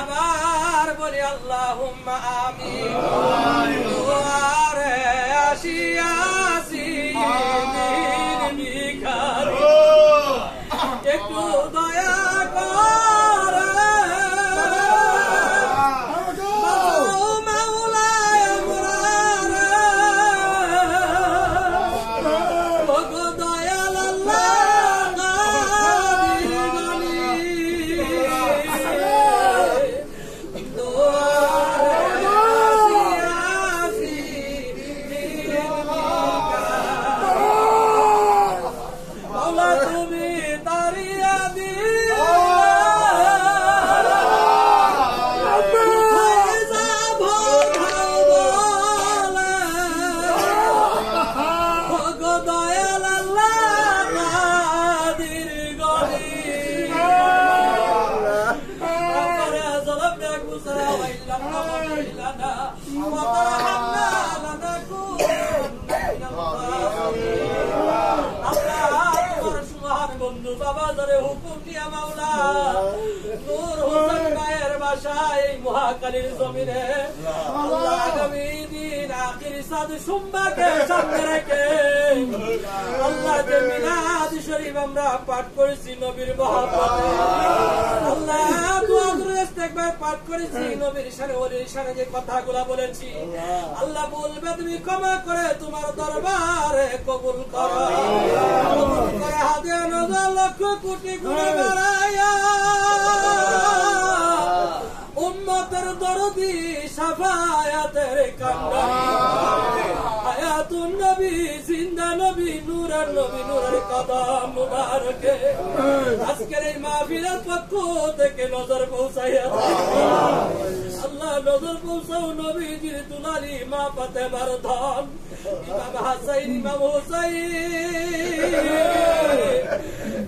আবার বলি আল্লাহুম্মা আমিন। দুয়ারে আসিয়াছি দিন ভিখারি, একটু দয়া করে মাওলায় মুরারে, ওগো দয়াল আল্লাহ বন্ধু বাবা ধরে হুকুম দিয়া মাওলা নূর হোসেন ভাইয়ের বাসায় এই মহাকালীর জমিনে আল্লাহ আগামী দিন আখিরি সাদ সোমবারকে সামনে রেখে আল্লাহ যে মিলাদ শরীফ আমরা পাঠ করেছি নবীর মহব্বতে, আল্লাহ দোয়া করে ইস্তেগফার পাঠ করেছি নবীর শানে ওলির শানে যে কথাগুলো বলেছি আল্লাহ বলবে তুমি ক্ষমা করে তোমার দরবারে কবুল করো, কবুল করে হাদিয়া নজর লক্ষ কোটি গুণে বাড়ায়া উম্মতের দরদি শাফায়াতের কান্ডারি হায়াতুন নবী জিন্দা নবী নূরের নবী নূরের কদম মুবারকে আজকের এই মাহফিলের পক্ষ থেকে নজর পৌঁছাইয়া আল্লাহ নজর পৌঁছাও নবীজির দুলালি মা ফাতেমার ধন ইমাম হাসাইন ইমাম হুসাইন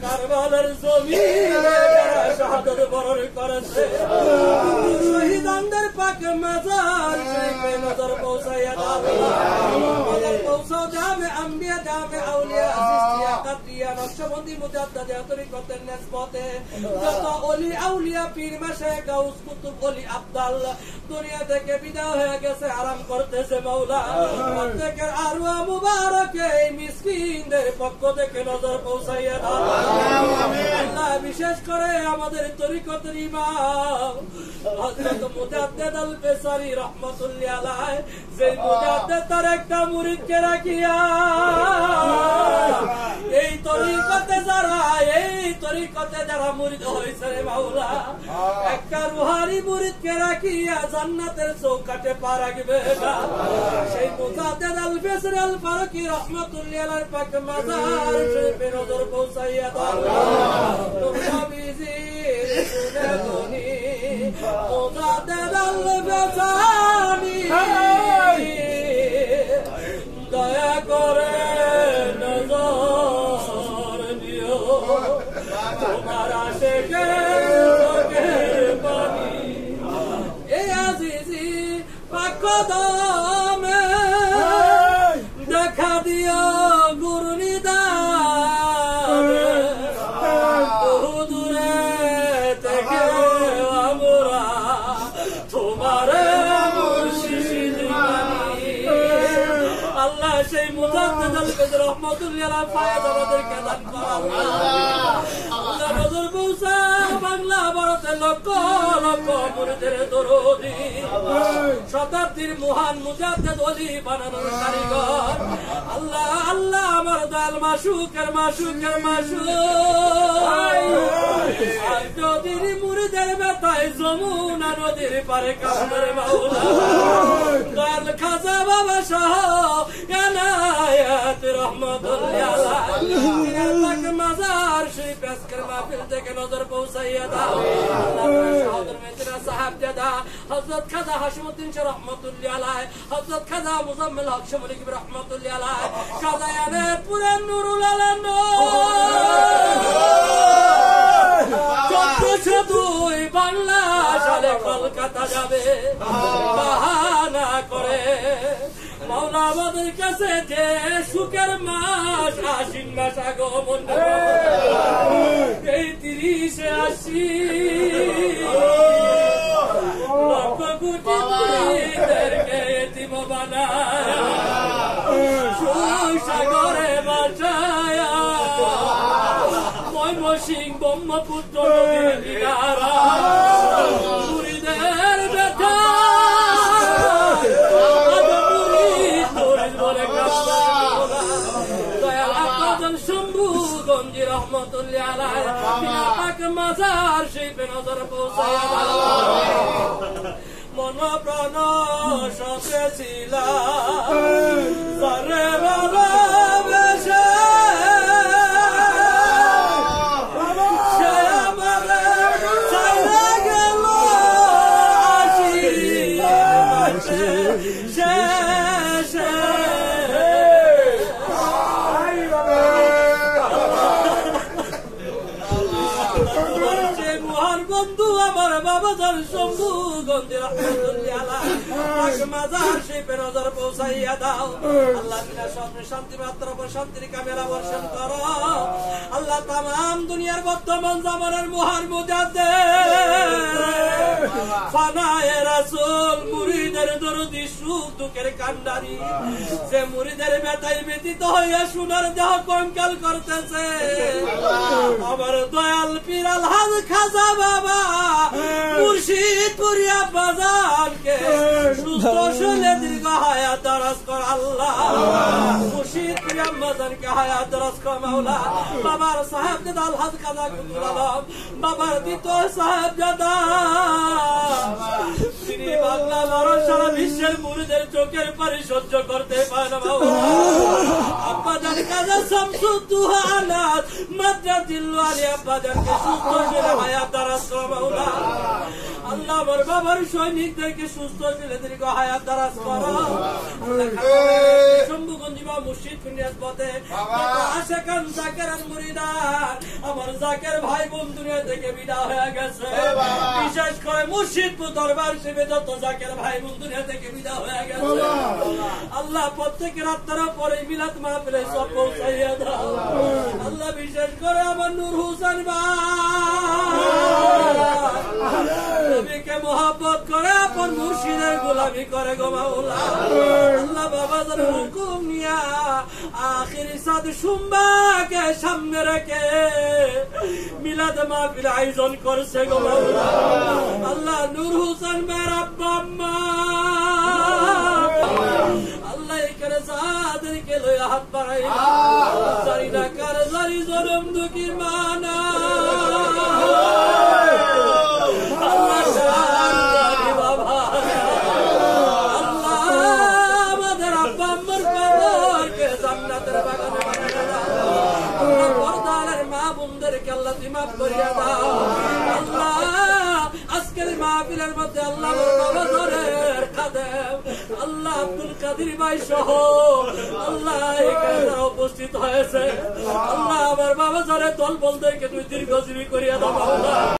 কারবালার জমিনে যারা শাহাদাত বরণ করেছে শহীদানদের পাক মাজার শরীফে নজর পৌঁছাইয়া দাও, নজর পৌঁছাও জামে আম্বিয়া জামে আউলিয়া সিস্তিয়া কাতিয়া নকশবন্দি মুজাদ্দিদ তরিকতের নিসবতে যত ওলি আউলিয়া পীর মাশায়েখ গাউস কুতুব ওলি আফদাল দুনিয়া থেকে বিদায় হয়ে গেছে আরাম করতেছে মাওলা, প্রত্যেকের আরওয়াহ মুবারকে এই মিসকিনদের পক্ষ থেকে নজর পৌঁছাইয়া দাও আল্লাহ। বিশেষ করে আমাদের তরিকতের ইমাম হযরত মুজাদ্দিদ আল বেসারি রাহমাতুল্লাহ আলাইহি, যে মুজাদ্দিদ তার একটা মুরিদকে রাখিয়া এই তরিকতে যারা মুরিদ হয়েছে মাওলা একটা রুহানি মুরিদকে রাখিয়া জান্নাতের চৌকাঠে পা রাখবে না, সেই মুজাদ্দিদ আল বেসারি আল ফারুকি রাহমাতুল্লাহ আলাইহি পাক মাজার শরীফে নজর পৌঁছাইয়া দাও নবীজি সুনেগনি মুজাদ্দিদ আল বেসারি দয়া করে নজর দিও তোমার আশিকের পানি এ আজিজি পাক কদমে দেখা দিও গুরুনিদান দূরে থেকে আমরা তোমার মুর্শিদ মানি আল্লাহ। সেই মুজাদ্দিদ আল বেসারি রাহমাতুল্লাহ আলাইহি ফায়েজ আমাদেরকে দান করো আল্লাহ। নজর পৌঁছা বাংলা ভারতের লক্ষ লক্ষ মুরিদের দরদি শতাব্দীর মহান মুজাদ্দিদ ওলি বানানোর কারিগর আল্লাহ আল্লাহ আমার দয়াল মাশুকের মাশুকের মাশুক নদীর মুরিদের ব্যথায় যমুনা নদীর পারে কাঁদে মাওলা দয়াল খাজা বাবা সহ এনায়েত রহমাতুল্লাহ আলাইহি মাজার শরীফ আজকের মাহফিল থেকে নজর পৌঁছাইয়া দাও আল্লাহ। শাহাদাত মেজরা সাহেব দাদা হযরত খাজা হাশিমউদ্দিন শাহ রহমাতুল্লাহ আলাইহি, হযরত খাজা মুজাম্মিল হক শামুলি রহমাতুল্লাহ আলাইহি, খাজা ইয়ানেপুরে নুরুল আলম 1402 বাংলা তাহলে কলকাতা যাবে বাহানা করে। মাওলা আমাদের কাছে যে সুখের মাস আশ্বিন মাস আগমন, এই 30-এ আশ্বিন লক্ষ কোটি মুরিদদেরকে এতিম বানায় সুসাগরে বাঁচায়া ময়মনসিংহ ব্রহ্মপুত্র নদীর কিনারা মুরিদের ব্যথা শম্ভুগঞ্জি রহমতুল্লাহ আলাইহি পাক মাজার শিবে নজর পৌঁছায়া মন প্রাণ সবে ছিল সরে ভালোবেসে সে আমারে ছাইড়া গেল মহান বন্ধু আমার বাবা জান শম্ভুগঞ্জে রহমতুল্লাহ আলাইহি পাক মাজার শিবে নজর পৌঁছাইয়া দাও। আল্লাহ বিনা স্বপ্নে শান্তি মাত্র শান্তির কামেলা বর্ষণ করো। আল্লাহ তামাম দুনিয়ার বর্তমান জামানার মহান মুজাদ্দিদ ফানায়ে রাসূল মুরিদের দরদি সুখ দুঃখের কান্ডারি, যে মুরিদের ব্যথায় ব্যথিত হইয়া সোনার দেহ কঙ্কাল করতেছে, আমার দয়াল পীর আলহাজ খাজা বাবা মুর্শিদ পুরিয়া বাজানকে সুস্থ শরীরে দীর্ঘ হায়াত দারাজ কর আল্লাহ। মুর্শিদ পুরিয়া বাজানকে হায়াত দারাজ কর মাওলা। বাবার সাহেবজাদা আলহাজ খাজা কুতুল আলম, বাবার দ্বিতীয় সাহেবজাদা, তিনি বাংলা ভারত সারা বিশ্বের মুরিদের চোখের পানি সহ্য করতে পারে না মাওলা। আব্বাজান খাজা শামসুদ্দোহা আনাত মাদ্রাজিল্লু আলী আব্বাজানকে সুস্থ শরীরে হায়াত দারাজ কর মাওলা। আল্লাহ আমার বাবার সৈনিকদেরকে সুস্থ শরীরে দীর্ঘ হায়াত দারাজ কর। শম্ভুগঞ্জি বা মুর্শিদ কুনিয়াত পথে আশেকান জাকেরান মুরিদান আমার জাকের ভাই বোন দুনিয়া থেকে বিদায় হয়ে গেছে। বিশেষ করে মুর্শিদপুর দরবার শিবে যত জাকের ভাই বোন দুনিয়া থেকে বিদায় হয়ে গেছে, আল্লাহ প্রত্যেকের আত্মার পরে মিলাদ মাহফিলে সব পৌঁছাইয়া দাও। আল্লাহ বিশেষ করে আমার নূর হোসেন নবীকে মোহাব্বত করে আপন মুর্শিদের গোলামি করে গো মাওলা। আল্লাহ বাবাদের হুকুম নিয়া আখিরি সাদ সুম্বাকে সামনে রেখে মিলাদ মাহফিল আয়োজন করছে গো মাওলা। আল্লাহ নূর হোসেন মেয়ের আব্বা আম্মা আল্লাহ এখানে যাদেরকে লইয়া হাত বাড়াইলা, জানি না কার জারি জনম দুঃখীর মানা আজকের মাহফিলের মধ্যে আল্লাহ বাবা ধরের খাদেম আল্লাহ আব্দুল কাদির ভাই সহ আল্লাহ এখানে যারা উপস্থিত হয়েছে, আল্লাহ আমার বাবা ধরে দল বলদেরকে তুই দীর্ঘজীবী করিয়া দাও।